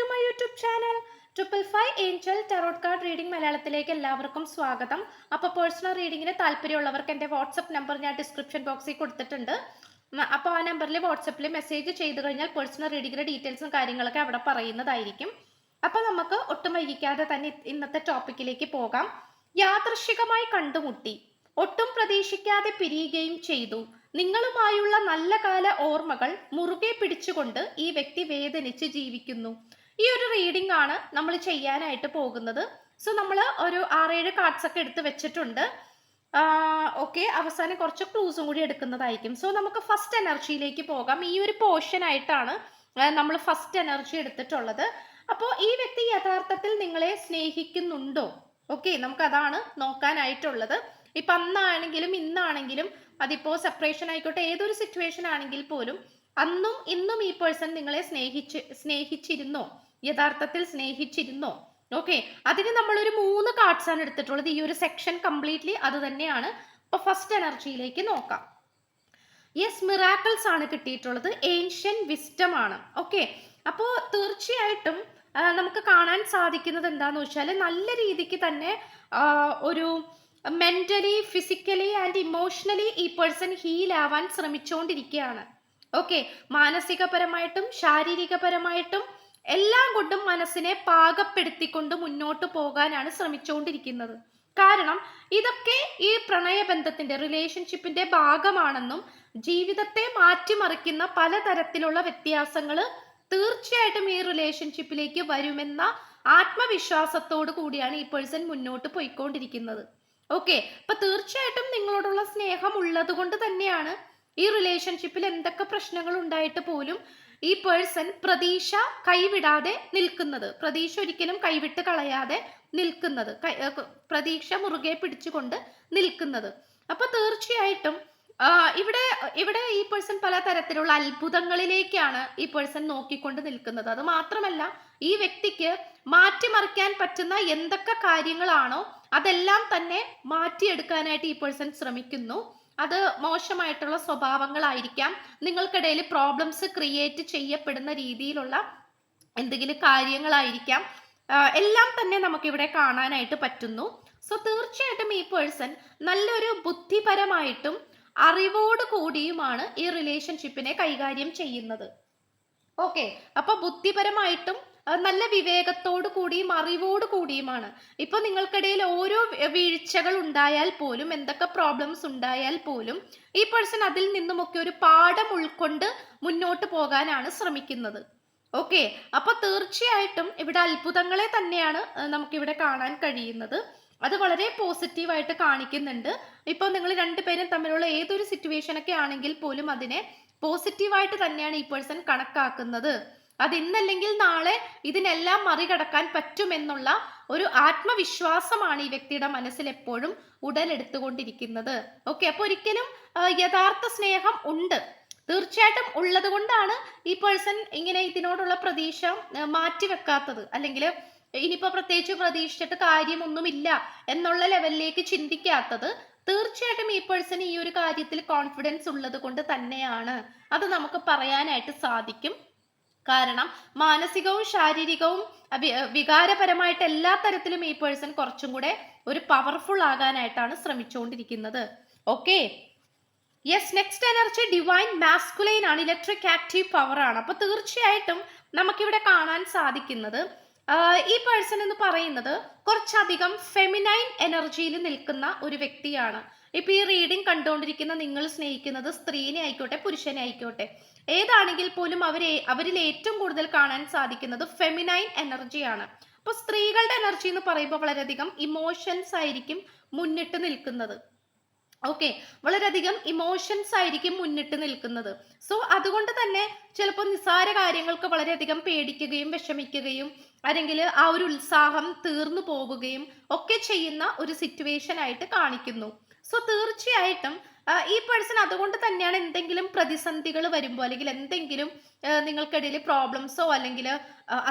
To my YouTube channel. 555 angel tarot card reading മലയാളത്തിലേക്ക് എല്ലാവർക്കും സ്വാഗതം. അപ്പോൾ പേഴ്സണൽ റീഡിങ്ങിന് താല്പര്യമുള്ളവർക്ക് എൻ്റെ വാട്സപ്പ് നമ്പർ ഞാൻ ഡിസ്ക്രിപ്ഷൻ ബോക്സിൽ കൊടുത്തിട്ടുണ്ട്. അപ്പോൾ ആ നമ്പറിൽ വാട്സപ്പിൽ മെസ്സേജ് ചെയ്ത് കഴിഞ്ഞാൽ പേഴ്സണൽ റീഡിങ്ങിൻ്റെ ഡീറ്റെയിൽസും കാര്യങ്ങളൊക്കെ അവിടെ പറയുന്നതായിരിക്കും. അപ്പോൾ നമുക്ക് ഒട്ടും വൈകിക്കാതെ തന്നെ ഇന്നത്തെ ടോപ്പിക്കിലേക്ക് പോകാം. യാദൃശ്ചികമായി കണ്ടുമുട്ടി, ഒട്ടും പ്രതീക്ഷിക്കാതെ പിരിയുകയും ചെയ്തു. നിങ്ങളുമായുള്ള നല്ല കാല ഓർമ്മകൾ മുറുകെ പിടിച്ചുകൊണ്ട് ഈ വ്യക്തി വേദനിച്ച് ജീവിക്കുന്നു. ഈ ഒരു റീഡിംഗ് ആണ് നമ്മൾ ചെയ്യാനായിട്ട് പോകുന്നത്. സോ നമ്മൾ ഒരു 6-7 കാർഡ്സ് ഒക്കെ എടുത്ത് വെച്ചിട്ടുണ്ട്. ഓക്കെ, അവസാനം കുറച്ച് ക്ലൂസും കൂടി എടുക്കുന്നതായിരിക്കും. സോ നമുക്ക് ഫസ്റ്റ് എനർജിയിലേക്ക് പോകാം. ഈ ഒരു പോർഷൻ ആയിട്ടാണ് നമ്മൾ ഫസ്റ്റ് എനർജി എടുത്തിട്ടുള്ളത്. അപ്പോൾ ഈ വ്യക്തി യഥാർത്ഥത്തിൽ നിങ്ങളെ സ്നേഹിക്കുന്നുണ്ടോ? ഓക്കെ, നമുക്ക് അതാണ് നോക്കാനായിട്ടുള്ളത്. ഇപ്പം അന്നാണെങ്കിലും ഇന്നാണെങ്കിലും അതിപ്പോൾ സെപ്പറേഷൻ ആയിക്കോട്ടെ, ഏതൊരു സിറ്റുവേഷൻ ആണെങ്കിൽ പോലും അന്നും ഇന്നും ഈ പേഴ്സൺ നിങ്ങളെ സ്നേഹിച്ചിരുന്നോ, യഥാർത്ഥത്തിൽ സ്നേഹിച്ചിരുന്നോ? ഓക്കെ, അതിന് നമ്മളൊരു 3 കാർഡ്സ് ആണ് എടുത്തിട്ടുള്ളത്. ഈ ഒരു സെക്ഷൻ കംപ്ലീറ്റ്ലി അത് തന്നെയാണ്. അപ്പോൾ ഫസ്റ്റ് എനർജിയിലേക്ക് നോക്കാം. യെസ്, മിറാക്കിൾസ് ആണ് കിട്ടിയിട്ടുള്ളത്. ഏൻഷ്യൻ വിസ്ഡം ആണ്. ഓക്കെ, അപ്പോൾ തീർച്ചയായിട്ടും നമുക്ക് കാണാൻ സാധിക്കുന്നത് എന്താന്ന് വെച്ചാൽ നല്ല രീതിക്ക് തന്നെ ഒരു മെന്റലി, ഫിസിക്കലി ആൻഡ് ഇമോഷണലി ഈ പേഴ്സൺ ഹീൽ ആവാൻ ശ്രമിച്ചുകൊണ്ടിരിക്കുകയാണ്. ഓക്കെ, മാനസികപരമായിട്ടും ശാരീരികപരമായിട്ടും എല്ലാം കൊണ്ടും മനസ്സിനെ പാകപ്പെടുത്തിക്കൊണ്ട് മുന്നോട്ട് പോകാനാണ് ശ്രമിച്ചുകൊണ്ടിരിക്കുന്നത്. കാരണം ഇതൊക്കെ ഈ പ്രണയബന്ധത്തിന്റെ, റിലേഷൻഷിപ്പിന്റെ ഭാഗമാണെന്നും ജീവിതത്തെ മാറ്റിമറിക്കുന്ന പലതരത്തിലുള്ള വ്യത്യാസങ്ങൾ തീർച്ചയായിട്ടും ഈ റിലേഷൻഷിപ്പിലേക്ക് വരുമെന്ന ആത്മവിശ്വാസത്തോടു കൂടിയാണ് ഈ പേഴ്സൺ മുന്നോട്ട് പോയിക്കൊണ്ടിരിക്കുന്നത്. ഓക്കെ, അപ്പൊ തീർച്ചയായിട്ടും നിങ്ങളോടുള്ള സ്നേഹം ഉള്ളത് കൊണ്ട് തന്നെയാണ് ഈ റിലേഷൻഷിപ്പിൽ എന്തൊക്കെ പ്രശ്നങ്ങൾ ഉണ്ടായിട്ട് പോലും ഈ പേഴ്സൺ പ്രതീക്ഷ കൈവിടാതെ നിൽക്കുന്നത്, പ്രതീക്ഷ ഒരിക്കലും കൈവിട്ട് കളയാതെ നിൽക്കുന്നത്, പ്രതീക്ഷ മുറുകെ പിടിച്ചുകൊണ്ട് നിൽക്കുന്നത്. അപ്പൊ തീർച്ചയായിട്ടും ഇവിടെ ഈ പേഴ്സൺ പല തരത്തിലുള്ള അത്ഭുതങ്ങളിലേക്കാണ് ഈ പേഴ്സൺ നോക്കിക്കൊണ്ട് നിൽക്കുന്നത്. അത് മാത്രമല്ല, ഈ വ്യക്തിക്ക് മാറ്റിമറിക്കാൻ പറ്റുന്ന എന്തൊക്കെ കാര്യങ്ങളാണോ അതെല്ലാം തന്നെ മാറ്റിയെടുക്കാനായിട്ട് ഈ പേഴ്സൺ ശ്രമിക്കുന്നു. അത് മോശമായിട്ടുള്ള സ്വഭാവങ്ങളായിരിക്കാം, നിങ്ങൾക്കിടയിൽ പ്രോബ്ലംസ് ക്രിയേറ്റ് ചെയ്യപ്പെടുന്ന രീതിയിലുള്ള എന്തെങ്കിലും കാര്യങ്ങളായിരിക്കാം, എല്ലാം തന്നെ നമുക്കിവിടെ കാണാനായിട്ട് പറ്റുന്നു. സോ തീർച്ചയായിട്ടും ഈ പേഴ്സൺ നല്ലൊരു ബുദ്ധിപരമായിട്ടും അറിവോട് കൂടിയുമാണ് ഈ റിലേഷൻഷിപ്പിനെ കൈകാര്യം ചെയ്യുന്നത്. ഓക്കെ, അപ്പൊ ബുദ്ധിപരമായിട്ടും നല്ല വിവേകത്തോടു കൂടിയും അറിവോട് കൂടിയുമാണ്. ഇപ്പൊ നിങ്ങൾക്കിടയിൽ ഓരോ വീഴ്ചകൾ ഉണ്ടായാൽ പോലും, എന്തൊക്കെ പ്രോബ്ലംസ് ഉണ്ടായാൽ പോലും ഈ പേഴ്സൺ അതിൽ നിന്നുമൊക്കെ ഒരു പാഠം ഉൾക്കൊണ്ട് മുന്നോട്ട് പോകാനാണ് ശ്രമിക്കുന്നത്. ഓക്കെ, അപ്പൊ തീർച്ചയായിട്ടും ഇവിടെ അത്ഭുതങ്ങളെ തന്നെയാണ് നമുക്കിവിടെ കാണാൻ കഴിയുന്നത്. അത് വളരെ പോസിറ്റീവായിട്ട് കാണിക്കുന്നുണ്ട്. ഇപ്പോൾ നിങ്ങൾ രണ്ടുപേരും തമ്മിലുള്ള ഏതൊരു സിറ്റുവേഷൻ ഒക്കെ ആണെങ്കിൽ പോലും അതിനെ പോസിറ്റീവായിട്ട് തന്നെയാണ് ഈ പേഴ്സൺ കണക്കാക്കുന്നത്. അത് ഇന്നല്ലെങ്കിൽ നാളെ ഇതിനെല്ലാം മറികടക്കാൻ പറ്റുമെന്നുള്ള ഒരു ആത്മവിശ്വാസമാണ് ഈ വ്യക്തിയുടെ മനസ്സിൽ എപ്പോഴും ഉടലെടുത്തുകൊണ്ടിരിക്കുന്നത്. ഓക്കെ, അപ്പൊ ഒരിക്കലും യഥാർത്ഥ സ്നേഹം ഉണ്ട്, തീർച്ചയായിട്ടും ഉള്ളത് കൊണ്ടാണ് ഈ പേഴ്സൺ ഇങ്ങനെ ഇതിനോടുള്ള പ്രതീക്ഷ മാറ്റിവെക്കാത്തത്, അല്ലെങ്കിൽ ഇനിയിപ്പോ പ്രത്യേകിച്ച് പ്രതീക്ഷിച്ചിട്ട് കാര്യമൊന്നുമില്ല എന്നുള്ള ലെവലിലേക്ക് ചിന്തിക്കാത്തത്. തീർച്ചയായിട്ടും ഈ പേഴ്സൺ ഈ ഒരു കാര്യത്തിൽ കോൺഫിഡൻസ് ഉള്ളത് കൊണ്ട് തന്നെയാണ് അത് നമുക്ക് പറയാനായിട്ട് സാധിക്കും. കാരണം മാനസികവും ശാരീരികവും വികാരപരമായിട്ട് എല്ലാ തരത്തിലും ഈ പേഴ്സൺ കുറച്ചും കൂടെ ഒരു പവർഫുൾ ആകാനായിട്ടാണ് ശ്രമിച്ചുകൊണ്ടിരിക്കുന്നത്. Okay, yes, next energy divine masculine ആണ്, ഇലക്ട്രിക് ആക്റ്റീവ് പവർ ആണ്. അപ്പൊ തീർച്ചയായിട്ടും നമുക്കിവിടെ കാണാൻ സാധിക്കുന്നത് ഈ പേഴ്സൺ എന്ന് പറയുന്നത് കുറച്ചധികം ഫെമിനൈൻ എനർജിയിൽ നിൽക്കുന്ന ഒരു വ്യക്തിയാണ്. ഇപ്പൊ ഈ റീഡിംഗ് കണ്ടുകൊണ്ടിരിക്കുന്ന നിങ്ങൾ സ്നേഹിക്കുന്നത് സ്ത്രീനെ ആയിക്കോട്ടെ പുരുഷനെ ആയിക്കോട്ടെ, ഏതാണെങ്കിൽ പോലും അവരിൽ ഏറ്റവും കൂടുതൽ കാണാൻ സാധിക്കുന്നത് ഫെമിനൈൻ എനർജിയാണ്. അപ്പൊ സ്ത്രീകളുടെ എനർജി എന്ന് പറയുമ്പോൾ വളരെയധികം ഇമോഷൻസ് ആയിരിക്കും മുന്നിട്ട് നിൽക്കുന്നത്. ഓക്കെ, വളരെയധികം ഇമോഷൻസ് ആയിരിക്കും മുന്നിട്ട് നിൽക്കുന്നത്. സോ അതുകൊണ്ട് തന്നെ ചിലപ്പോൾ നിസ്സാര കാര്യങ്ങൾക്ക് വളരെയധികം പേടിക്കുകയും വിഷമിക്കുകയും അല്ലെങ്കിൽ ആ ഒരു ഉത്സാഹം തീർന്നു പോവുകയും ഒക്കെ ചെയ്യുന്ന ഒരു സിറ്റുവേഷൻ ആയിട്ട് കാണിക്കുന്നു. സോ തീർച്ചയായിട്ടും ഈ പേഴ്സൺ അതുകൊണ്ട് തന്നെയാണ് എന്തെങ്കിലും പ്രതിസന്ധികൾ വരുമ്പോൾ, അല്ലെങ്കിൽ എന്തെങ്കിലും നിങ്ങൾക്കിടയിൽ പ്രോബ്ലംസോ അല്ലെങ്കിൽ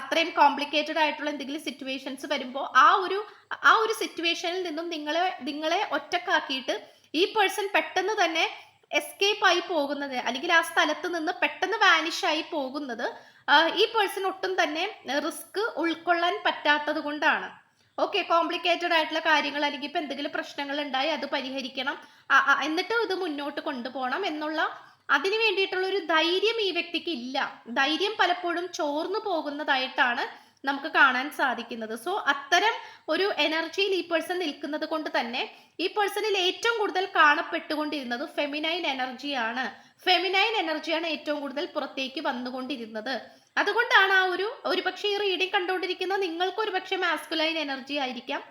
അത്രയും കോംപ്ലിക്കേറ്റഡ് ആയിട്ടുള്ള എന്തെങ്കിലും സിറ്റുവേഷൻസ് വരുമ്പോൾ ആ ഒരു സിറ്റുവേഷനിൽ നിന്നും നിങ്ങളെ ഒറ്റക്കാക്കിയിട്ട് ഈ പേഴ്സൺ പെട്ടെന്ന് തന്നെ എസ്കേപ്പ് ആയി പോകുന്നത്, അല്ലെങ്കിൽ ആ സ്ഥലത്ത് നിന്ന് പെട്ടെന്ന് വാനിഷ് ആയി പോകുന്നത് ഈ പേഴ്സൺ ഒട്ടും തന്നെ റിസ്ക് ഉൾക്കൊള്ളാൻ പറ്റാത്തത് കൊണ്ടാണ്. ഓക്കെ, കോംപ്ലിക്കേറ്റഡ് ആയിട്ടുള്ള കാര്യങ്ങൾ അല്ലെങ്കിൽ ഇപ്പൊ എന്തെങ്കിലും പ്രശ്നങ്ങൾ ഉണ്ടായി അത് പരിഹരിക്കണം, എന്നിട്ട് ഇത് മുന്നോട്ട് കൊണ്ടുപോകണം എന്നുള്ള അതിന് വേണ്ടിയിട്ടുള്ള ഒരു ധൈര്യം ഈ വ്യക്തിക്ക് ഇല്ല. ധൈര്യം പലപ്പോഴും ചോർന്നു പോകുന്നതായിട്ടാണ് നമുക്ക് കാണാൻ സാധിക്കുന്നത്. സോ അത്തരം ഒരു എനർജിയിൽ ഈ പേഴ്സൺ നിൽക്കുന്നത് കൊണ്ട് തന്നെ ഈ പേഴ്സണിൽ ഏറ്റവും കൂടുതൽ കാണപ്പെട്ടുകൊണ്ടിരുന്നത് ഫെമിനൈൻ എനർജിയാണ്. ഫെമിനൈൻ എനർജിയാണ് ഏറ്റവും കൂടുതൽ പുറത്തേക്ക് വന്നുകൊണ്ടിരുന്നത്. അതുകൊണ്ടാണ് ആ ഒരുപക്ഷെ ഈ റീഡിംഗ് കണ്ടുകൊണ്ടിരിക്കുന്ന നിങ്ങൾക്ക് ഒരുപക്ഷെ മാസ്കുലൈൻ എനർജി ആയിരിക്കാം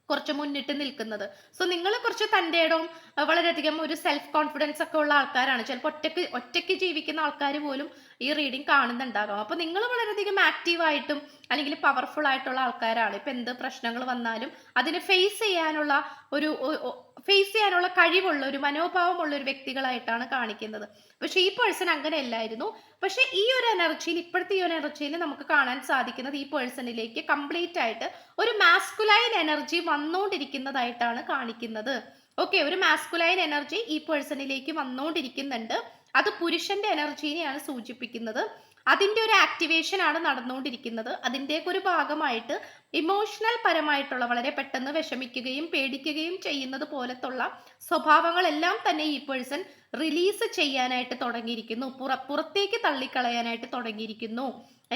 കുറച്ച് മുന്നിട്ട് നിൽക്കുന്നത്. സോ നിങ്ങൾ കുറച്ച് തൻ്റെ ഇടവും വളരെയധികം ഒരു സെൽഫ് കോൺഫിഡൻസ് ഒക്കെ ഉള്ള ആൾക്കാരാണ്. ചിലപ്പോൾ ഒറ്റയ്ക്ക് ജീവിക്കുന്ന ആൾക്കാർ പോലും ഈ റീഡിംഗ് കാണുന്നുണ്ടാകാം. അപ്പൊ നിങ്ങൾ വളരെയധികം ആക്റ്റീവായിട്ടും അല്ലെങ്കിൽ പവർഫുൾ ആയിട്ടുള്ള ആൾക്കാരാണ്. ഇപ്പൊ എന്ത് പ്രശ്നങ്ങൾ വന്നാലും അതിനെ ഫേസ് ചെയ്യാനുള്ള കഴിവുള്ള ഒരു മനോഭാവമുള്ള ഒരു വ്യക്തികളായിട്ടാണ് കാണിക്കുന്നത്. പക്ഷെ ഈ പേഴ്സൺ അങ്ങനെ അല്ലായിരുന്നു. പക്ഷെ ഈ ഒരു എനർജിയിൽ, ഇപ്പോഴത്തെ ഈ ഒരു എനർജിയിൽ നമുക്ക് കാണാൻ സാധിക്കുന്നത് ഈ പേഴ്സണിലേക്ക് കംപ്ലീറ്റ് ആയിട്ട് ഒരു മാസ്കുലൈൻ എനർജി വന്നുകൊണ്ടിരിക്കുന്നതായിട്ടാണ് കാണിക്കുന്നത്. ഓക്കെ, ഒരു മാസ്കുലൈൻ എനർജി ഈ പേഴ്സണിലേക്ക് വന്നുകൊണ്ടിരിക്കുന്നുണ്ട്. അത് പുരുഷന്റെ എനർജിനെയാണ് സൂചിപ്പിക്കുന്നത്. അതിന്റെ ഒരു ആക്ടിവേഷൻ ആണ് നടന്നുകൊണ്ടിരിക്കുന്നത്. അതിൻ്റെയൊക്കെ ഒരു ഭാഗമായിട്ട് ഇമോഷണൽ പരമായിട്ടുള്ള വളരെ പെട്ടെന്ന് വിഷമിക്കുകയും പേടിക്കുകയും ചെയ്യുന്നത് പോലത്തുള്ള സ്വഭാവങ്ങളെല്ലാം തന്നെ ഈ പേഴ്സൺ റിലീസ് ചെയ്യാനായിട്ട് തുടങ്ങിയിരിക്കുന്നു, പുറത്തേക്ക് തള്ളിക്കളയാനായിട്ട് തുടങ്ങിയിരിക്കുന്നു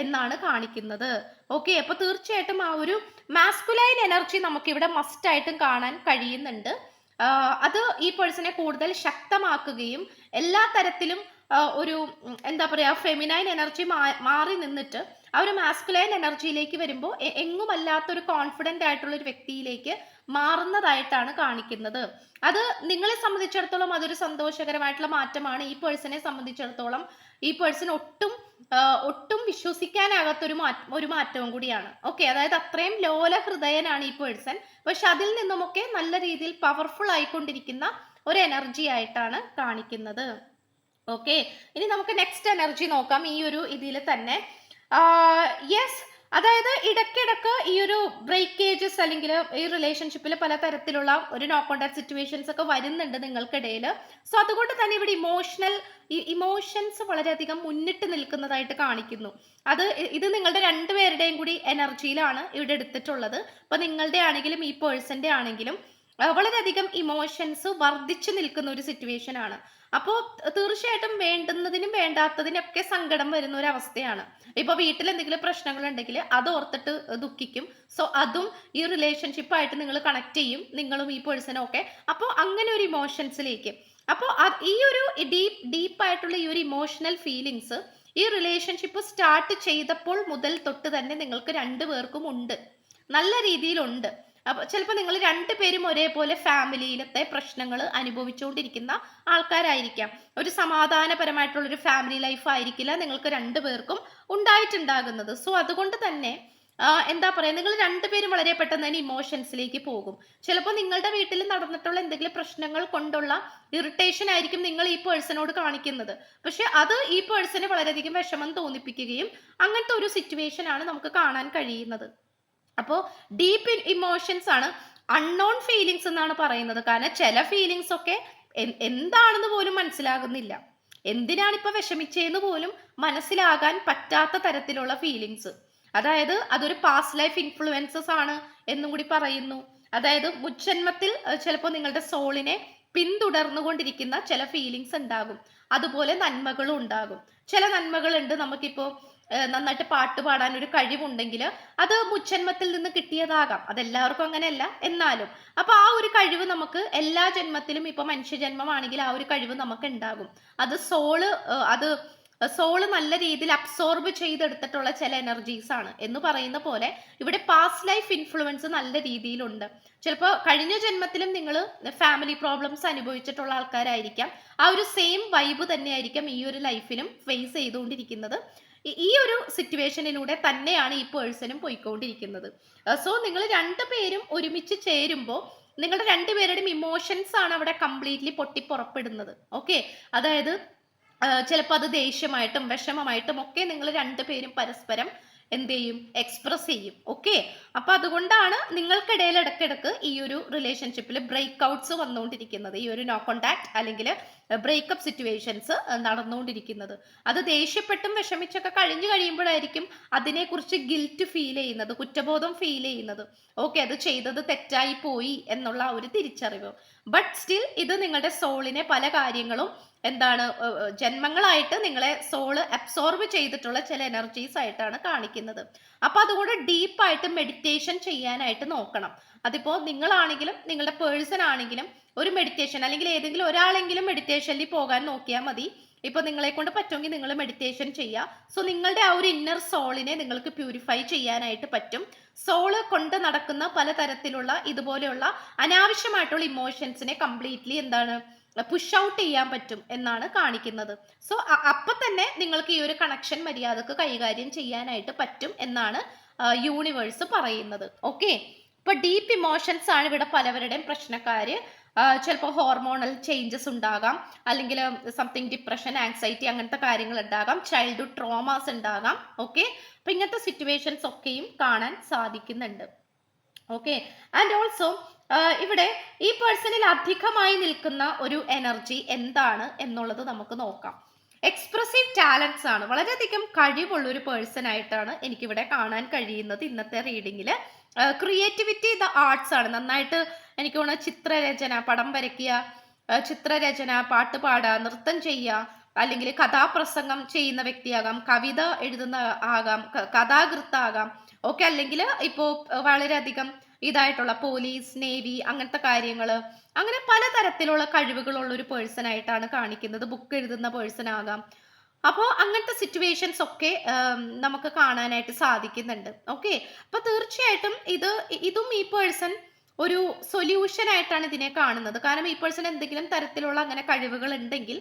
എന്നാണ് കാണിക്കുന്നത്. ഓക്കെ, അപ്പൊ തീർച്ചയായിട്ടും ആ ഒരു മാസ്കുലൈൻ എനർജി നമുക്ക് ഇവിടെ മസ്റ്റ് ആയിട്ടും കാണാൻ കഴിയുന്നുണ്ട്. അത് ഈ പേഴ്സണെ കൂടുതൽ ശക്തമാക്കുകയും എല്ലാ തരത്തിലും ഒരു എന്താ പറയാ ഫെമിനൈൻ എനർജി മാറി നിന്നിട്ട് ആ ഒരു മാസ്കുലൈൻ എനർജിയിലേക്ക് വരുമ്പോൾ എങ്ങുമല്ലാത്തൊരു കോൺഫിഡന്റ് ആയിട്ടുള്ള ഒരു വ്യക്തിയിലേക്ക് മാറുന്നതായിട്ടാണ് കാണിക്കുന്നത്. അത് നിങ്ങളെ സംബന്ധിച്ചിടത്തോളം അതൊരു സന്തോഷകരമായിട്ടുള്ള മാറ്റമാണ്. ഈ പേഴ്സണെ സംബന്ധിച്ചിടത്തോളം ഈ പേഴ്സൺ ഒട്ടും വിശ്വസിക്കാനാകാത്തൊരു ഒരു മാറ്റവും കൂടിയാണ്. ഓക്കെ, അതായത് അത്രയും ലോല ഹൃദയനാണ് ഈ പേഴ്സൺ. പക്ഷെ അതിൽ നിന്നുമൊക്കെ നല്ല രീതിയിൽ പവർഫുൾ ആയിക്കൊണ്ടിരിക്കുന്ന ഒരു എനർജി ആയിട്ടാണ് കാണിക്കുന്നത്. ഓക്കെ, ഇനി നമുക്ക് നെക്സ്റ്റ് എനർജി നോക്കാം. ഈ ഒരു ഇതിൽ തന്നെ യെസ്, അതായത് ഇടയ്ക്കിടക്ക് ഈ ഒരു ബ്രേക്കേജസ് അല്ലെങ്കിൽ ഈ റിലേഷൻഷിപ്പിൽ പല തരത്തിലുള്ള ഒരു നോ കോണ്ടാക്ട് സിറ്റുവേഷൻസ് ഒക്കെ വരുന്നുണ്ട് നിങ്ങൾക്കിടയിൽ. സോ അതുകൊണ്ട് തന്നെ ഇവിടെ ഇമോഷൻസ് വളരെയധികം മുന്നിട്ട് നിൽക്കുന്നതായിട്ട് കാണിക്കുന്നു. ഇത് നിങ്ങളുടെ രണ്ടുപേരുടെയും കൂടി എനർജിയിലാണ് ഇവിടെ എടുത്തിട്ടുള്ളത്. അപ്പൊ നിങ്ങളുടെ ആണെങ്കിലും ഈ പേഴ്സന്റെ ആണെങ്കിലും വളരെയധികം ഇമോഷൻസ് വർദ്ധിച്ചു നിൽക്കുന്ന ഒരു സിറ്റുവേഷൻ ആണ്. അപ്പോൾ തീർച്ചയായിട്ടും വേണ്ടുന്നതിനും വേണ്ടാത്തതിനും ഒക്കെ സങ്കടം വരുന്ന ഒരു അവസ്ഥയാണ്. ഇപ്പൊ വീട്ടിൽ എന്തെങ്കിലും പ്രശ്നങ്ങൾ ഉണ്ടെങ്കിൽ അത് ഓർത്തിട്ട് ദുഃഖിക്കും. സോ അതും ഈ റിലേഷൻഷിപ്പായിട്ട് നിങ്ങൾ കണക്ട് ചെയ്യും, നിങ്ങളും ഈ പേഴ്സണും ഒക്കെ. അപ്പോൾ അങ്ങനെ ഒരു ഇമോഷൻസിലേക്ക്, അപ്പോൾ ഈ ഒരു ഡീപ്പായിട്ടുള്ള ഈ ഒരു ഇമോഷണൽ ഫീലിങ്സ് ഈ റിലേഷൻഷിപ്പ് സ്റ്റാർട്ട് ചെയ്തപ്പോൾ മുതൽ തൊട്ട് തന്നെ നിങ്ങൾക്ക് രണ്ടുപേർക്കും ഉണ്ട്, നല്ല രീതിയിലുണ്ട്. അപ്പൊ ചിലപ്പോൾ നിങ്ങൾ രണ്ടുപേരും ഒരേപോലെ ഫാമിലിയിലത്തെ പ്രശ്നങ്ങൾ അനുഭവിച്ചുകൊണ്ടിരിക്കുന്ന ആൾക്കാരായിരിക്കാം. ഒരു സമാധാനപരമായിട്ടുള്ള ഒരു ഫാമിലി ലൈഫ് ആയിരിക്കില്ല നിങ്ങൾക്ക് രണ്ടുപേർക്കും ഉണ്ടായിട്ടുണ്ടാകുന്നത്. സോ അതുകൊണ്ട് തന്നെ എന്താ പറയാ, നിങ്ങൾ രണ്ടുപേരും വളരെ പെട്ടെന്ന് തന്നെ ഇമോഷൻസിലേക്ക് പോകും. ചിലപ്പോൾ നിങ്ങളുടെ വീട്ടിൽ നടന്നിട്ടുള്ള എന്തെങ്കിലും പ്രശ്നങ്ങൾ കൊണ്ടുള്ള ഇറിറ്റേഷൻ ആയിരിക്കും നിങ്ങൾ ഈ പേഴ്സണോട് കാണിക്കുന്നത്. പക്ഷെ അത് ഈ പേഴ്സണ് വളരെയധികം വിഷമം തോന്നിപ്പിക്കുകയും അങ്ങനത്തെ ഒരു സിറ്റുവേഷൻ ആണ് നമുക്ക് കാണാൻ കഴിയുന്നത്. അപ്പോൾ ഡീപ്പ് ഇമോഷൻസ് ആണ്, അൺനോൺ ഫീലിങ്സ് എന്നാണ് പറയുന്നത്. കാരണം ചില ഫീലിങ്സ് ഒക്കെ എന്താണെന്ന് പോലും മനസ്സിലാകുന്നില്ല, എന്തിനാണ് ഇപ്പൊ വിഷമിച്ചതെന്ന് പോലും മനസ്സിലാകാൻ പറ്റാത്ത തരത്തിലുള്ള ഫീലിങ്സ്. അതായത് അതൊരു പാസ്റ്റ് ലൈഫ് ഇൻഫ്ലുവൻസസ് ആണ് എന്നും കൂടി പറയുന്നു. അതായത് മുജ്ജന്മത്തിൽ ചിലപ്പോൾ നിങ്ങളുടെ സോളിനെ പിന്തുടർന്നുകൊണ്ടിരിക്കുന്ന ചില ഫീലിങ്സ് ഉണ്ടാകും. അതുപോലെ നന്മകളും ഉണ്ടാകും. ചില നന്മകളുണ്ട്, നമുക്കിപ്പോ നന്നായിട്ട് പാട്ട് പാടാൻ ഒരു കഴിവുണ്ടെങ്കിൽ അത് മുജ്ജന്മത്തിൽ നിന്ന് കിട്ടിയതാകാം. അതെല്ലാവർക്കും അങ്ങനെയല്ല, എന്നാലും അപ്പൊ ആ ഒരു കഴിവ് നമുക്ക് എല്ലാ ജന്മത്തിലും, ഇപ്പൊ മനുഷ്യജന്മമാണെങ്കിൽ ആ ഒരു കഴിവ് നമുക്ക് ഉണ്ടാകും. അത് സോള് നല്ല രീതിയിൽ അബ്സോർബ് ചെയ്തെടുത്തിട്ടുള്ള ചില എനർജീസ് ആണ് എന്ന് പറയുന്ന പോലെ ഇവിടെ പാസ്റ്റ് ലൈഫ് ഇൻഫ്ലുവൻസ് നല്ല രീതിയിലുണ്ട്. ചിലപ്പോൾ കഴിഞ്ഞ ജന്മത്തിലും നിങ്ങൾ ഫാമിലി പ്രോബ്ലംസ് അനുഭവിച്ചിട്ടുള്ള ആൾക്കാരായിരിക്കാം. ആ ഒരു സെയിം വൈബ് തന്നെയായിരിക്കും ഈ ഒരു ലൈഫിലും ഫേസ് ചെയ്തുകൊണ്ടിരിക്കുന്നത്. ഈ ഒരു സിറ്റുവേഷനിലൂടെ തന്നെയാണ് ഈ പേഴ്സണും പോയിക്കൊണ്ടിരിക്കുന്നത്. സോ നിങ്ങൾ രണ്ടുപേരും ഒരുമിച്ച് ചേരുമ്പോൾ നിങ്ങളുടെ രണ്ടുപേരുടെയും ഇമോഷൻസ് ആണ് അവിടെ കംപ്ലീറ്റ്ലി പൊട്ടിപ്പുറപ്പെടുന്നത്. ഓക്കെ, അതായത് ചിലപ്പോൾ അത് ദേഷ്യമായിട്ടും വിഷമമായിട്ടും ഒക്കെ നിങ്ങൾ രണ്ടുപേരും പരസ്പരം എന്ത് ചെയ്യും, എക്സ്പ്രസ് ചെയ്യും. ഓക്കെ, അപ്പൊ അതുകൊണ്ടാണ് നിങ്ങൾക്കിടയിൽ ഇടയ്ക്കിടക്ക് ഈ ഒരു റിലേഷൻഷിപ്പിൽ ബ്രേക്ക് ഔട്ട്സ് വന്നുകൊണ്ടിരിക്കുന്നത്. ഈ ഒരു നോ കോണ്ടാക്ട് അല്ലെങ്കിൽ ബ്രേക്കപ്പ് സിറ്റുവേഷൻസ് നടന്നുകൊണ്ടിരിക്കുന്നത്. അത് ദേഷ്യപ്പെട്ടും വിഷമിച്ചൊക്കെ കഴിഞ്ഞു കഴിയുമ്പോഴായിരിക്കും അതിനെക്കുറിച്ച് ഗിൽറ്റ് ഫീൽ ചെയ്യുന്നത്, കുറ്റബോധം ഫീൽ ചെയ്യുന്നത്. ഓക്കെ, അത് ചെയ്തത് തെറ്റായി പോയി എന്നുള്ള ഒരു തിരിച്ചറിവ്. ബട്ട് സ്റ്റിൽ ഇത് നിങ്ങളുടെ സോളിനെ പല കാര്യങ്ങളും എന്താണ് ജന്മങ്ങളായിട്ട് നിങ്ങളെ സോള് അബ്സോർബ് ചെയ്തിട്ടുള്ള ചില എനർജീസ് ആയിട്ടാണ് കാണിക്കുന്നത്. അപ്പൊ അതുകൊണ്ട് ഡീപ്പായിട്ട് മെഡിറ്റേഷൻ ചെയ്യാനായിട്ട് നോക്കണം. അതിപ്പോ നിങ്ങളാണെങ്കിലും നിങ്ങളുടെ പേഴ്സൺ ആണെങ്കിലും ഒരു മെഡിറ്റേഷൻ, അല്ലെങ്കിൽ ഏതെങ്കിലും ഒരാളെങ്കിലും മെഡിറ്റേഷനിൽ പോകാൻ നോക്കിയാൽ മതി. ഇപ്പൊ നിങ്ങളെ കൊണ്ട് പറ്റുമെങ്കിൽ നിങ്ങൾ മെഡിറ്റേഷൻ ചെയ്യുക. സോ നിങ്ങളുടെ ആ ഒരു ഇന്നർ സോളിനെ നിങ്ങൾക്ക് പ്യൂരിഫൈ ചെയ്യാനായിട്ട് പറ്റും. സോള് കൊണ്ട് നടക്കുന്ന പലതരത്തിലുള്ള ഇതുപോലെയുള്ള അനാവശ്യമായിട്ടുള്ള ഇമോഷൻസിനെ കംപ്ലീറ്റ്ലി എന്താണ് പുഷ് ഔട്ട് ചെയ്യാൻ പറ്റും എന്നാണ് കാണിക്കുന്നത്. സോ അപ്പൊ തന്നെ നിങ്ങൾക്ക് ഈ ഒരു കണക്ഷൻ മര്യാദക്ക് കൈകാര്യം ചെയ്യാനായിട്ട് പറ്റും എന്നാണ് യൂണിവേഴ്സ് പറയുന്നത്. ഓക്കെ, ഇപ്പൊ ഡീപ്പ് ഇമോഷൻസ് ആണ് ഇവിടെ പലവരുടെയും പ്രശ്നക്കാര്. ചിലപ്പോൾ ഹോർമോണൽ ചേഞ്ചസ് ഉണ്ടാകാം, അല്ലെങ്കിൽ സംതിങ് ഡിപ്രഷൻ, ആൻസൈറ്റി അങ്ങനത്തെ കാര്യങ്ങൾ ഉണ്ടാകാം, ചൈൽഡ്ഹുഡ് ട്രോമാസ് ഉണ്ടാകാം. ഓക്കെ, അപ്പൊ ഇങ്ങനത്തെ സിറ്റുവേഷൻസ് ഒക്കെയും കാണാൻ സാധിക്കുന്നുണ്ട്. ഓക്കെ, ആൻഡ് ഓൾസോ ഇവിടെ ഈ പേഴ്സണിൽ അധികമായി നിൽക്കുന്ന ഒരു എനർജി എന്താണ് എന്നുള്ളത് നമുക്ക് നോക്കാം. എക്സ്പ്രസീവ് ടാലൻസ് ആണ്, വളരെയധികം കഴിവുള്ള ഒരു പേഴ്സൺ ആയിട്ടാണ് എനിക്കിവിടെ കാണാൻ കഴിയുന്നത് ഇന്നത്തെ റീഡിങ്ങിൽ. ക്രിയേറ്റിവിറ്റി ദ ആർട്സ് ആണ്, നന്നായിട്ട് എനിക്ക് തോന്നുന്നു ചിത്രരചന, പടം വരയ്ക്കുക, ചിത്രരചന, പാട്ട് പാടുക, നൃത്തം ചെയ്യുക, അല്ലെങ്കിൽ കഥാപ്രസംഗം ചെയ്യുന്ന വ്യക്തിയാകാം, കവിത എഴുതുന്ന ആകാം, കഥാകൃത്താകാം. ഓക്കെ, അല്ലെങ്കിൽ ഇപ്പോൾ വളരെയധികം ഇതായിട്ടുള്ള പോലീസ്, നേവി അങ്ങനത്തെ കാര്യങ്ങൾ, അങ്ങനെ പലതരത്തിലുള്ള കഴിവുകളുള്ള ഒരു പേഴ്സൺ ആയിട്ടാണ് കാണിക്കുന്നത്. ബുക്ക് എഴുതുന്ന പേഴ്സൺ ആകാം. അപ്പോൾ അങ്ങനത്തെ സിറ്റുവേഷൻസ് ഒക്കെ നമുക്ക് കാണാനായിട്ട് സാധിക്കുന്നുണ്ട്. ഓക്കെ, അപ്പൊ തീർച്ചയായിട്ടും ഇതും ഈ പേഴ്സൺ ഒരു സൊല്യൂഷൻ ആയിട്ടാണ് ഇതിനെ കാണുന്നത്. കാരണം ഈ പേഴ്സൺ എന്തെങ്കിലും തരത്തിലുള്ള അങ്ങനെ കഴിവുകൾ ഉണ്ടെങ്കിൽ,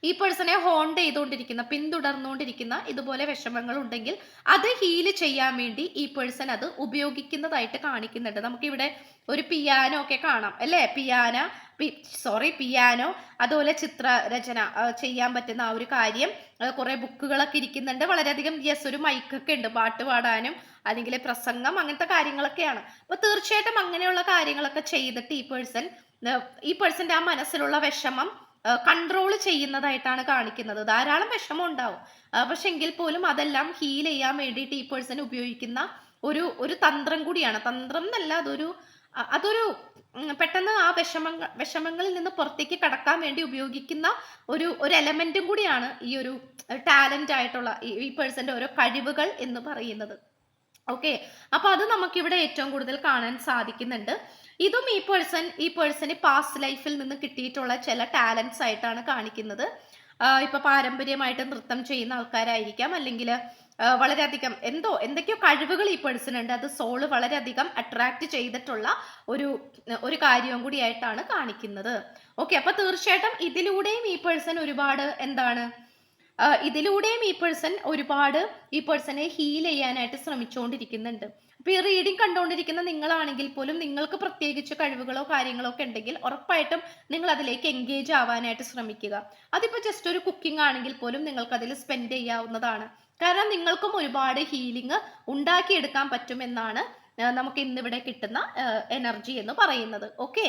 ഈ പേഴ്സണെ ഹോണ്ട് ചെയ്തുകൊണ്ടിരിക്കുന്ന, പിന്തുടർന്നുകൊണ്ടിരിക്കുന്ന ഇതുപോലെ വിഷമങ്ങൾ ഉണ്ടെങ്കിൽ അത് ഹീല് ചെയ്യാൻ വേണ്ടി ഈ പേഴ്സൺ അത് ഉപയോഗിക്കുന്നതായിട്ട് കാണിക്കുന്നുണ്ട്. നമുക്കിവിടെ ഒരു പിയാനോ ഒക്കെ കാണാം അല്ലേ? പിയാനോ, അതുപോലെ ചിത്രരചന ചെയ്യാൻ പറ്റുന്ന ആ ഒരു കാര്യം, കുറെ ബുക്കുകളൊക്കെ ഇരിക്കുന്നുണ്ട്. വളരെയധികം ഒരു മൈക്കൊക്കെ ഉണ്ട് പാട്ട് പാടാനും, അല്ലെങ്കിൽ പ്രസംഗം, അങ്ങനത്തെ കാര്യങ്ങളൊക്കെയാണ്. അപ്പൊ തീർച്ചയായിട്ടും അങ്ങനെയുള്ള കാര്യങ്ങളൊക്കെ ചെയ്തിട്ട് ഈ പേഴ്സന്റെ ആ മനസ്സിലുള്ള വിഷമം കൺട്രോൾ ചെയ്യുന്നതായിട്ടാണ് കാണിക്കുന്നത്. ധാരാളം വിഷമം ഉണ്ടാവും, പക്ഷെ എങ്കിൽ പോലും അതെല്ലാം ഹീൽ ചെയ്യാൻ വേണ്ടിയിട്ട് ഈ പേഴ്സൺ ഉപയോഗിക്കുന്ന ഒരു തന്ത്രം കൂടിയാണ്. തന്ത്രം എന്നല്ല, അതൊരു പെട്ടെന്ന് ആ വിഷമങ്ങളിൽ നിന്ന് പുറത്തേക്ക് കടക്കാൻ വേണ്ടി ഉപയോഗിക്കുന്ന ഒരു എലമെന്റും കൂടിയാണ് ഈ ഒരു ടാലന്റ് ആയിട്ടുള്ള ഈ പേഴ്സന്റെ ഓരോ കഴിവുകൾ എന്ന് പറയുന്നത്. ഓക്കെ, അപ്പൊ അത് നമുക്കിവിടെ ഏറ്റവും കൂടുതൽ കാണാൻ സാധിക്കുന്നുണ്ട്. ഇതും ഈ പേഴ്സന് പാസ്റ്റ് ലൈഫിൽ നിന്ന് കിട്ടിയിട്ടുള്ള ചില ടാലൻസ് ആയിട്ടാണ് കാണിക്കുന്നത്. ഇപ്പൊ പാരമ്പര്യമായിട്ട് നൃത്തം ചെയ്യുന്ന ആൾക്കാരായിരിക്കാം, അല്ലെങ്കിൽ വളരെയധികം എന്തൊക്കെയോ കഴിവുകൾ ഈ പേഴ്സണുണ്ട്. അത് സോള് വളരെയധികം അട്രാക്ട് ചെയ്തിട്ടുള്ള ഒരു കാര്യവും കൂടിയായിട്ടാണ് കാണിക്കുന്നത്. ഓക്കെ, അപ്പൊ തീർച്ചയായിട്ടും ഇതിലൂടെയും ഈ പേഴ്സൺ ഒരുപാട് ഈ പേഴ്സണെ ഹീൽ ചെയ്യാനായിട്ട് ശ്രമിച്ചുകൊണ്ടിരിക്കുന്നുണ്ട്. അപ്പൊ ഈ റീഡിംഗ് കണ്ടുകൊണ്ടിരിക്കുന്ന നിങ്ങളാണെങ്കിൽ പോലും നിങ്ങൾക്ക് പ്രത്യേകിച്ച് കഴിവുകളോ കാര്യങ്ങളോ ഒക്കെ ഉണ്ടെങ്കിൽ ഉറപ്പായിട്ടും നിങ്ങൾ അതിലേക്ക് എൻഗേജ് ആവാനായിട്ട് ശ്രമിക്കുക. അതിപ്പോ ജസ്റ്റ് ഒരു കുക്കിംഗ് ആണെങ്കിൽ പോലും നിങ്ങൾക്ക് അതിൽ സ്പെൻഡ് ചെയ്യാവുന്നതാണ്. കാരണം നിങ്ങൾക്കും ഒരുപാട് ഹീലിംഗ് ഉണ്ടാക്കിയെടുക്കാൻ പറ്റുമെന്നാണ് നമുക്ക് ഇന്നിവിടെ കിട്ടുന്ന എനർജി എന്ന് പറയുന്നത്. ഓക്കെ,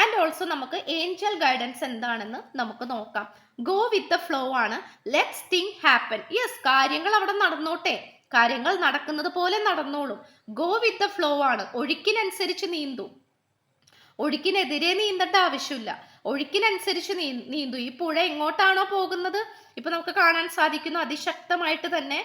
ആൻഡ് ഓൾസോ നമുക്ക് ഏഞ്ചൽ ഗൈഡൻസ് എന്താണെന്ന് നമുക്ക് നോക്കാം. ഗോ വിത്ത് ദ ഫ്ലോ ആണ്. Let's think happen. യെസ്, കാര്യങ്ങൾ അവിടെ നടന്നോട്ടെ, കാര്യങ്ങൾ നടക്കുന്നത് പോലെ നടന്നോളും. ഗോ വിത്ത് ദ ഫ്ലോ ആണ്. ഒഴുക്കിനനുസരിച്ച് നീന്തു, ഒഴുക്കിനെതിരെ നീന്തേണ്ട ആവശ്യമില്ല, ഒഴുക്കിനനുസരിച്ച് നീന്തു. ഈ പുഴ എങ്ങോട്ടാണോ പോകുന്നത്, ഇപ്പൊ നമുക്ക് കാണാൻ സാധിക്കുന്നു അതിശക്തമായിട്ട് തന്നെ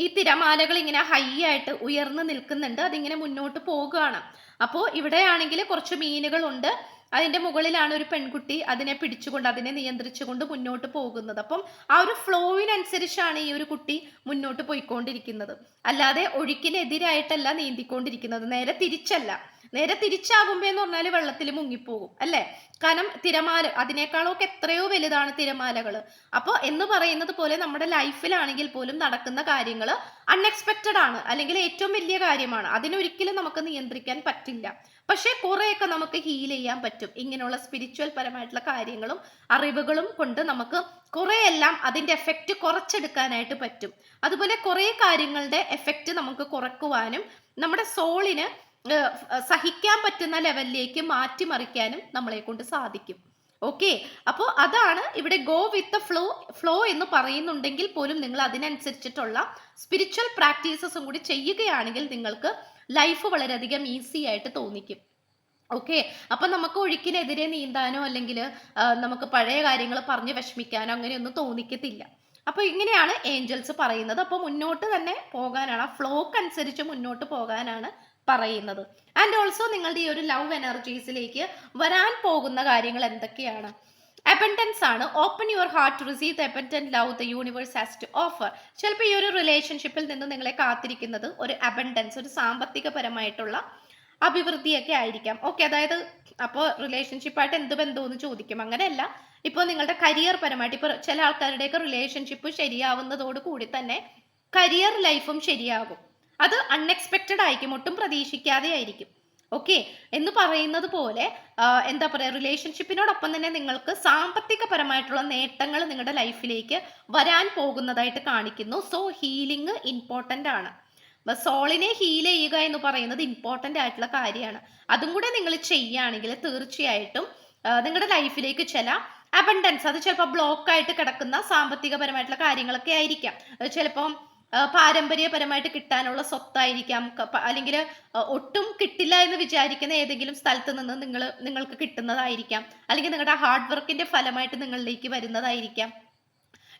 ഈ തിരമാലകൾ ഇങ്ങനെ ഹൈ ആയിട്ട് ഉയർന്നു നിൽക്കുന്നുണ്ട്. അതിങ്ങനെ മുന്നോട്ട് പോകുകയാണ്. അപ്പോൾ ഇവിടെയാണെങ്കിൽ കുറച്ച് മീനുകളുണ്ട്, അതിന്റെ മുകളിലാണ് ഒരു പെൺകുട്ടി അതിനെ പിടിച്ചുകൊണ്ട്, അതിനെ നിയന്ത്രിച്ചുകൊണ്ട് മുന്നോട്ട് പോകുന്നത്. അപ്പം ആ ഒരു ഫ്ലോവിനനുസരിച്ചാണ് ഈ ഒരു കുട്ടി മുന്നോട്ട് പോയിക്കൊണ്ടിരിക്കുന്നത്. അല്ലാതെ ഒഴുക്കിനെതിരായിട്ടല്ല നീന്തിക്കൊണ്ടിരിക്കുന്നത്, നേരെ തിരിച്ചല്ല. നേരെ തിരിച്ചാകുമ്പോ എന്ന് പറഞ്ഞാൽ വെള്ളത്തിൽ മുങ്ങിപ്പോകും അല്ലെ? കാരണം തിരമാല അതിനേക്കാളൊക്കെ എത്രയോ വലുതാണ് തിരമാലകൾ. അപ്പോൾ എന്ന് പറയുന്നത് പോലെ നമ്മുടെ ലൈഫിലാണെങ്കിൽ പോലും നടക്കുന്ന കാര്യങ്ങൾ അൺഎക്സ്പെക്റ്റഡ് ആണ്, അല്ലെങ്കിൽ ഏറ്റവും വലിയ കാര്യമാണ്. അതിനൊരിക്കലും നമുക്ക് നിയന്ത്രിക്കാൻ പറ്റില്ല. പക്ഷെ കുറെയൊക്കെ നമുക്ക് ഹീൽ ചെയ്യാൻ പറ്റും. ഇങ്ങനെയുള്ള സ്പിരിച്വൽ പരമായിട്ടുള്ള കാര്യങ്ങളും അറിവുകളും കൊണ്ട് നമുക്ക് കുറെയെല്ലാം അതിന്റെ എഫക്റ്റ് കുറച്ചെടുക്കാനായിട്ട് പറ്റും. അതുപോലെ കുറെ കാര്യങ്ങളുടെ എഫക്റ്റ് നമുക്ക് കുറക്കുവാനും നമ്മുടെ സോളിന് സഹിക്കാൻ പറ്റുന്ന ലെവലിലേക്ക് മാറ്റിമറിക്കാനും നമ്മളെ കൊണ്ട് സാധിക്കും. ഓക്കെ, അപ്പോൾ അതാണ് ഇവിടെ ഗോ വിത്ത് ദ ഫ്ലോ എന്ന് പറയുന്നുണ്ടെങ്കിൽ പോലും നിങ്ങൾ അതിനനുസരിച്ചിട്ടുള്ള സ്പിരിച്വൽ പ്രാക്ടീസസും കൂടി ചെയ്യുകയാണെങ്കിൽ നിങ്ങൾക്ക് ലൈഫ് വളരെയധികം ഈസി ആയിട്ട് തോന്നിക്കും. ഓക്കെ, അപ്പൊ നമുക്ക് ഒഴുക്കിനെതിരെ നീന്താനോ അല്ലെങ്കിൽ നമുക്ക് പഴയ കാര്യങ്ങൾ പറഞ്ഞ് വിഷമിക്കാനോ അങ്ങനെയൊന്നും തോന്നിക്കത്തില്ല. അപ്പൊ ഇങ്ങനെയാണ് ഏഞ്ചൽസ് പറയുന്നത്. അപ്പൊ മുന്നോട്ട് തന്നെ പോകാനാണ്, ആ ഫ്ലോക്ക് അനുസരിച്ച് മുന്നോട്ട് പോകാനാണ് പറയുന്നത്. ആൻഡ് ഓൾസോ നിങ്ങളുടെ ഈ ഒരു ലവ് എനർജീസിലേക്ക് വരാൻ പോകുന്ന കാര്യങ്ങൾ എന്തൊക്കെയാണ്? അബൻഡൻസ് ആണ്. Open your heart to receive the abundant love the universe has to offer. ചിലപ്പോൾ ഈ ഒരു റിലേഷൻഷിപ്പിൽ നിന്ന് നിങ്ങളെ കാത്തിരിക്കുന്നത് ഒരു അബൻഡൻസ്, ഒരു സാമ്പത്തികപരമായിട്ടുള്ള അഭിവൃദ്ധിയൊക്കെ ആയിരിക്കാം. ഓക്കെ, അതായത് അപ്പോൾ റിലേഷൻഷിപ്പായിട്ട് എന്ത് ബന്ധമെന്ന് ചോദിക്കും, അങ്ങനെയല്ല. ഇപ്പോൾ നിങ്ങളുടെ കരിയർ പരമായിട്ട്, ഇപ്പോൾ ചില ആൾക്കാരുടെയൊക്കെ റിലേഷൻഷിപ്പ് ശരിയാവുന്നതോട് കൂടി തന്നെ കരിയർ ലൈഫും ശരിയാകും. അത് അൺഎക്സ്പെക്റ്റഡ് ആയിരിക്കും, ഒട്ടും പ്രതീക്ഷിക്കാതെ ആയിരിക്കും. ഓക്കെ, എന്ന് പറയുന്നത് പോലെ എന്താ പറയുക, റിലേഷൻഷിപ്പിനോടൊപ്പം തന്നെ നിങ്ങൾക്ക് സാമ്പത്തികപരമായിട്ടുള്ള നേട്ടങ്ങൾ നിങ്ങളുടെ ലൈഫിലേക്ക് വരാൻ പോകുന്നതായിട്ട് കാണിക്കുന്നു. സോ ഹീലിംഗ് ഇമ്പോർട്ടൻ്റ് ആണ്. സോളിനെ ഹീൽ ചെയ്യുക എന്ന് പറയുന്നത് ഇമ്പോർട്ടൻ്റ് ആയിട്ടുള്ള കാര്യമാണ്. അതും കൂടെ നിങ്ങൾ ചെയ്യുകയാണെങ്കിൽ തീർച്ചയായിട്ടും നിങ്ങളുടെ ലൈഫിലേക്ക് ചില അബൻഡൻസ്, അത് ചിലപ്പോൾ ബ്ലോക്ക് ആയിട്ട് കിടക്കുന്ന സാമ്പത്തികപരമായിട്ടുള്ള കാര്യങ്ങളൊക്കെ ആയിരിക്കാം. ചിലപ്പം പാരമ്പര്യപരമായിട്ട് കിട്ടാനുള്ള സ്വത്തായിരിക്കാം, അല്ലെങ്കിൽ ഒട്ടും കിട്ടില്ല എന്ന് വിചാരിക്കുന്ന ഏതെങ്കിലും സ്ഥലത്ത് നിന്ന് നിങ്ങൾക്ക് കിട്ടുന്നതായിരിക്കാം, അല്ലെങ്കിൽ നിങ്ങളുടെ ഹാർഡ് വർക്കിന്റെ ഫലമായിട്ട് നിങ്ങളിലേക്ക് വരുന്നതായിരിക്കാം.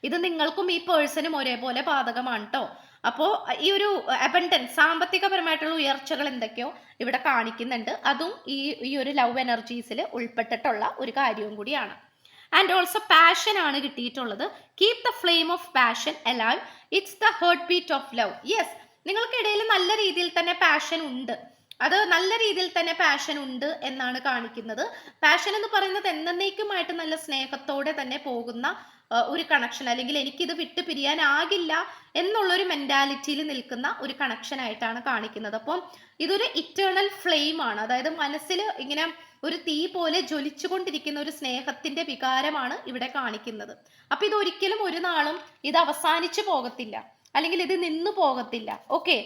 ഇത് നിങ്ങൾക്കും ഈ പേഴ്സണും ഒരേപോലെ ബാധകമാണ് കേട്ടോ. അപ്പോൾ ഈ ഒരു അബൻഡൻസ്, സാമ്പത്തികപരമായിട്ടുള്ള ഉയർച്ചകൾ എന്തൊക്കെയോ ഇവിടെ കാണിക്കുന്നുണ്ട്. അതും ഈ ഒരു ലവ് എനർജീസിൽ ഉൾപ്പെട്ടിട്ടുള്ള ഒരു കാര്യവും കൂടിയാണ്. ആൻഡ് ഓൾസോ പാഷൻ ആണ് കിട്ടിയിട്ടുള്ളത്. Keep the flame of passion alive, it's the heartbeat of love. Yes, നിങ്ങൾക്കിടയിൽ നല്ല രീതിയിൽ തന്നെ പാഷൻ ഉണ്ട്, അത് നല്ല രീതിയിൽ തന്നെ പാഷൻ ഉണ്ട് എന്നാണ് കാണിക്കുന്നത്. പാഷൻ എന്ന് പറയുന്നത് എന്നേക്കുമായിട്ട് നല്ല സ്നേഹത്തോടെ തന്നെ പോകുന്ന ഒരു കണക്ഷൻ, അല്ലെങ്കിൽ എനിക്കിത് വിട്ടു പിരിയാനാകില്ല എന്നുള്ളൊരു മെന്റാലിറ്റിയിൽ നിൽക്കുന്ന ഒരു കണക്ഷൻ ആയിട്ടാണ് കാണിക്കുന്നത്. അപ്പം ഇതൊരു ഇറ്റേണൽ ഫ്ലെയിം ആണ്, അതായത് മനസ്സിൽ ഇങ്ങനെ ഒരു തീ പോലെ ജ്വലിച്ചുകൊണ്ടിരിക്കുന്ന ഒരു സ്നേഹത്തിന്റെ വികാരമാണ് ഇവിടെ കാണിക്കുന്നത്. അപ്പൊ ഇതൊരിക്കലും ഒരു നാളും ഇത് അവസാനിച്ചു പോകത്തില്ല, അല്ലെങ്കിൽ ഇത് നിന്നു പോകത്തില്ല. ഓക്കെ,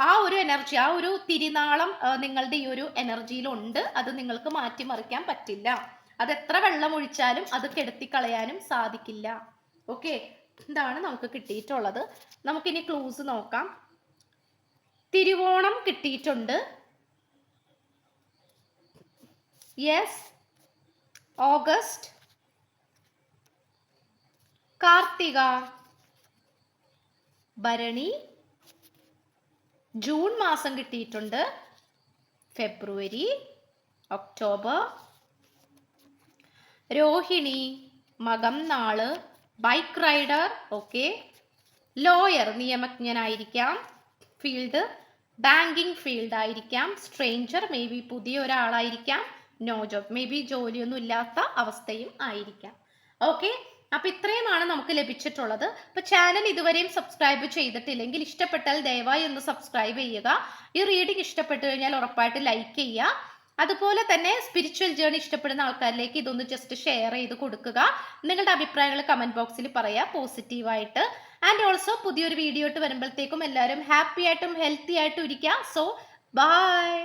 ആ ഒരു എനർജി, ആ ഒരു തിരിനാളം നിങ്ങളുടെ ഈ ഒരു എനർജിയിലുണ്ട്. അത് നിങ്ങൾക്ക് മാറ്റിമറിക്കാൻ പറ്റില്ല. അത് എത്ര വെള്ളം ഒഴിച്ചാലും അത് കെടുത്തിക്കളയാനും സാധിക്കില്ല. ഓക്കെ, ഇതാണ് നമുക്ക് കിട്ടിയിട്ടുള്ളത്. നമുക്കിനി ക്ലൂസ് നോക്കാം. തിരുവോണം കിട്ടിയിട്ടുണ്ട്. Yes, August, Karthika, Bharani, June മാസം കിട്ടിയിട്ടുണ്ട്, ഫെബ്രുവരി, ഒക്ടോബർ, രോഹിണി, മകം നാള്, ബൈക്ക് റൈഡർ, ഓക്കെ, ലോയർ നിയമജ്ഞനായിരിക്കാം, ഫീൽഡ് ബാങ്കിങ് ഫീൽഡ് ആയിരിക്കാം, സ്ട്രേഞ്ചർ മേ ബി പുതിയ ഒരാളായിരിക്കാം, നോ ജോബ് മേ ബി ജോലിയൊന്നും ഇല്ലാത്ത അവസ്ഥയും ആയിരിക്കാം. ഓക്കെ, അപ്പൊ ഇത്രയുമാണ് നമുക്ക് ലഭിച്ചിട്ടുള്ളത്. അപ്പൊ ചാനൽ ഇതുവരെയും സബ്സ്ക്രൈബ് ചെയ്തിട്ടില്ലെങ്കിൽ ഇഷ്ടപ്പെട്ടാൽ ദയവായി ഒന്ന് സബ്സ്ക്രൈബ് ചെയ്യുക. ഈ റീഡിംഗ് ഇഷ്ടപ്പെട്ടു കഴിഞ്ഞാൽ ഉറപ്പായിട്ട് ലൈക്ക് ചെയ്യുക. അതുപോലെ തന്നെ സ്പിരിച്വൽ ജേർണി ഇഷ്ടപ്പെടുന്ന ആൾക്കാരിലേക്ക് ഇതൊന്ന് ജസ്റ്റ് ഷെയർ ചെയ്ത് കൊടുക്കുക. നിങ്ങളുടെ അഭിപ്രായങ്ങൾ കമന്റ് ബോക്സിൽ പറയുക പോസിറ്റീവായിട്ട്. ആൻഡ് ഓൾസോ പുതിയൊരു വീഡിയോ ആയിട്ട് വരുമ്പോഴത്തേക്കും എല്ലാവരും ഹാപ്പി ആയിട്ടും ഹെൽത്തി ആയിട്ടും ഇരിക്കുക. So by.